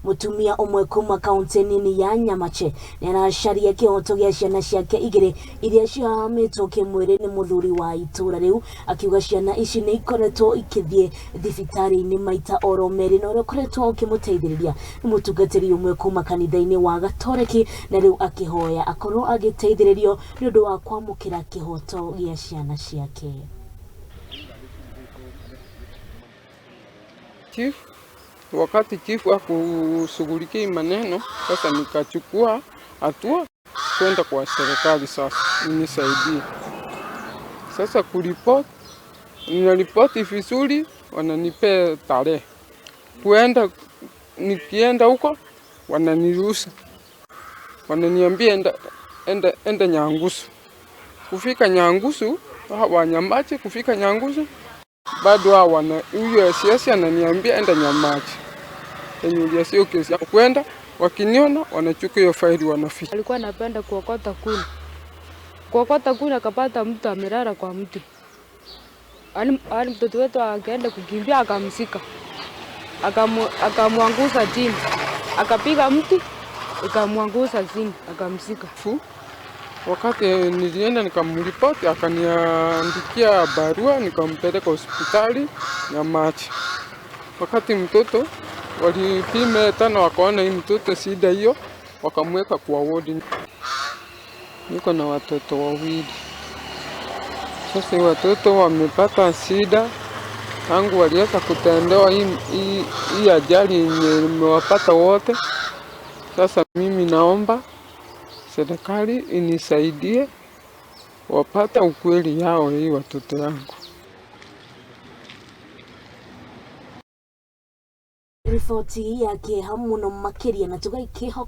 Mutumia umwe kuma kaunti nini ya Nyamache niaracaria kihoto gia ciana ciake igiri iria cihahamitwo Kimwiri ni muthuri wa itura riu akiuga ciana ici ni ikoretwo ikithie thibitari-ini maita oro meri no ukoretwo ukimuteithiriria ni mutungatiri umwe kuma kanitha-ini wa Gatoreki na riu akihoya akorwo agiteithiririo ni undu wa kwamukira kihoto gia ciana ciake. Wakati chifu akushughulikia maneno, sasa nikachukua hatua kwenda kwa serikali sasa nisaidie. Sasa kuripoti, ninaripoti vizuri, wananipea tarehe. Nikienda huko, wananiruhusu. Wananiambia enda Nyangusu. Kufika Nyangusu, wa Nyamache kufika Nyangusu, bado huyo siasa ananiambia enda Nyamache. Yenye sio kesi ya kwenda, wakiniona wanachukua hiyo faili wanaficha. Alikuwa anapenda kuokota kuni. Kuokota kuni akapata mtu amelala kwa mti. Ali mtoto wetu akaenda kukimbia akamsika. Akamwangusa chini. Akapiga mti, akamwangusa chini, akamsika. Wakati nilienda nikamripoti, akaniandikia barua, nikampeleka hospitali Nyamache. Wakati mtoto walipima tena wakaona hii mtoto shida hiyo, wakamweka kwa wodi. Niko na watoto wawili. Sasa watoto wamepata shida tangu walianza kutendewa hii ajali yenye imewapata wote. Sasa mimi naomba serikali inisaidie wapata ukweli yao hii watoto yangu. Ripoti yake hamwe na makiria na tugai kihoto